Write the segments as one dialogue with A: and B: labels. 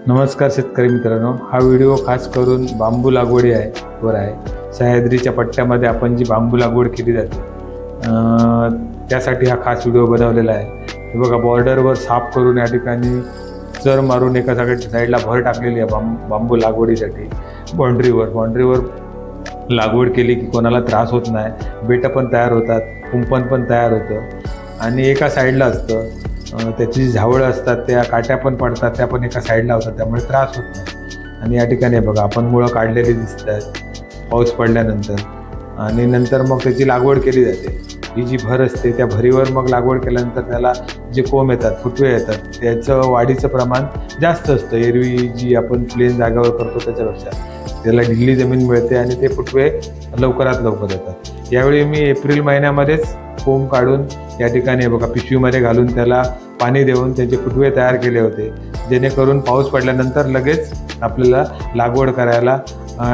A: नमस्कार शेतकरी मित्रांनो, हा व्हिडिओ खास करून बांबू लागवडी वर आहे। सह्याद्रीच्या पट्ट्यामध्ये आपण जी बांबू लागवड केली जाते त्यासाठी हा खास व्हिडिओ बनवलेला आहे। हे बघा, बॉर्डरवर साफ करून या ठिकाणी चर मारून एका साईडला भर टाकलेली आहे बांबू लागवडीसाठी। बाउंड्रीवर लागवड केली की कोणाला त्रास होत नाही, बेटं पण तयार होतात, कुंपण पण तयार होतं आणि एका साईडला असतं। त्याची झावळं असतात, त्या काट्या पण पडतात, त्या पण एका साईडला होतात, त्यामुळे त्रास होत नाही। आणि या ठिकाणी बघा, आपण मुळं काढलेली दिसत आहेत पाऊस पडल्यानंतर, आणि नंतर मग त्याची लागवड केली जाते। ही जी भर असते त्या भरीवर मग लागवड केल्यानंतर त्याला जे कोंब येतात, फुटवे येतात, त्याचं वाढीचं प्रमाण जास्त असतं। एरवी जी आपण प्लेन जागेवर करतो त्याच्यापेक्षा त्याला ढिल्ली जमीन मिळते आणि ते फुटवे लवकरात लवकर येतात। यावेळी मी एप्रिल महिन्यामध्येच कोंब काढून या ठिकाणी बघा पिशवीमध्ये घालून त्याला पाणी देऊन त्याचे फुटवे तयार केले होते, जेणेकरून पाऊस पडल्यानंतर लगेच आपल्याला लागवड करायला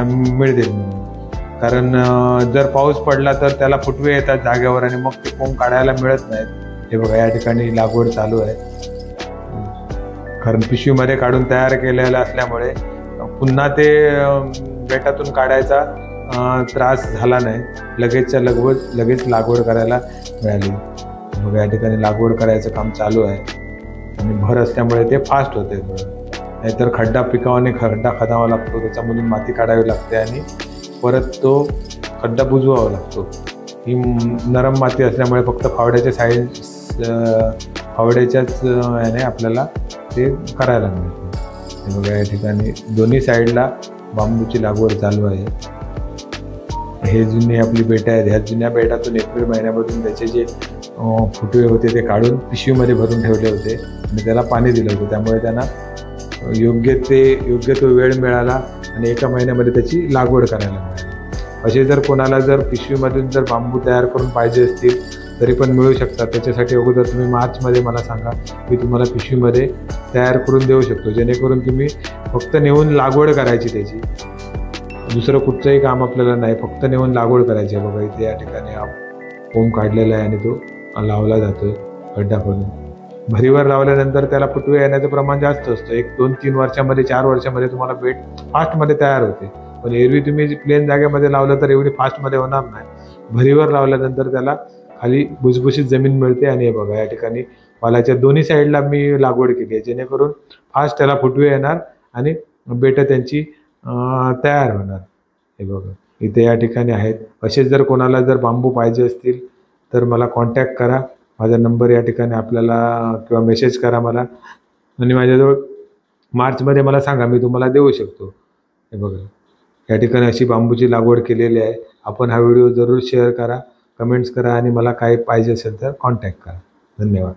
A: मिळते। कारण जर पाऊस पडला तर त्याला फुटवे येतात जागेवर आणि मग ते कोंब काढायला मिळत नाहीत। हे बघा, या ठिकाणी लागवड चालू आहे, कारण पिशवीमध्ये काढून तयार केलेलं असल्यामुळे पुन्हा ते बेटातून काढायचा त्रास झाला नाही, लगेच लागवड करायला मिळाली। मग या ठिकाणी लागवड करायचं काम चालू आहे आणि भर असल्यामुळे ते फास्ट होते। नाहीतर खड्डा पिकावाने खड्डा खदावा लागतो, त्याच्यामधून माती काढावी लागते आणि परत तो खड्डा बुजवावा लागतो। ही नरम माती असल्यामुळे फक्त फावड्याच्याच याने आपल्याला ते करायला मिळतं। बघा, या ठिकाणी दोन्ही साईडला बांबूची लागवड चालू आहे। हे जुने आपली बेटं आहेत, ह्या जुन्या बेटातून एप्रिल महिन्यापासून त्याचे जे फुटवे होते ते काढून पिशवीमध्ये भरून ठेवले होते आणि त्याला पाणी दिलं होतं, त्यामुळे त्यांना योग्य तो वेळ मिळाला आणि एका महिन्यामध्ये त्याची लागवड करायला मिळाली। असे जर कोणाला जर पिशवीमधून जर बांबू तयार करून पाहिजे असतील तरी पण मिळू शकतात। त्याच्यासाठी अगोदर तुम्ही मार्चमध्ये मला सांगा, मी तुम्हाला पिशवीमध्ये तयार करून देऊ शकतो, जेणेकरून तुम्ही फक्त नेऊन लागवड करायची त्याची। दुसरं कुठचंही काम आपल्याला नाही, फक्त नेऊन लागवड करायची आहे। बघा, इथे या ठिकाणी हा कोंब काढलेला आहे आणि तो लावला जातोय खड्डा करून। भरीवर लावल्यानंतर त्याला फुटवे येण्याचं प्रमाण जास्त असतं। 1, 2, 3 वर्षामध्ये 4 वर्षामध्ये तुम्हाला बेट फास्टमध्ये तयार होते, पण एरवी तुम्ही प्लेन जागेमध्ये लावलं तर एवढी फास्टमध्ये होणार नाही। भरीवर लावल्यानंतर त्याला खाली भुसभुशीत जमीन मिळते आणि हे बघा, या ठिकाणी पालाच्या दोन्ही साईडला मी लागवड केली आहे, जेणेकरून फास्ट त्याला फुटवे येणार आणि बेटं त्यांची तयार होणार। हे बघा, इथे या ठिकाणी आहेत। असेच जर कोणाला जर बांबू पाहिजे असतील तर मला कॉन्टॅक्ट करा, माझा नंबर या ठिकाणी आपल्याला किंवा मेसेज करा मला, आणि माझ्याजवळ मार्चमध्ये मला सांगा, मी तुम्हाला देऊ शकतो। हे बघा, या ठिकाणी अशी बांबूची लागवड केलेली आहे। आपण हा व्हिडिओ जरूर शेअर करा, कमेंट्स करा आणि मला काय पाहिजे असेल तर कॉन्टॅक्ट करा। धन्यवाद।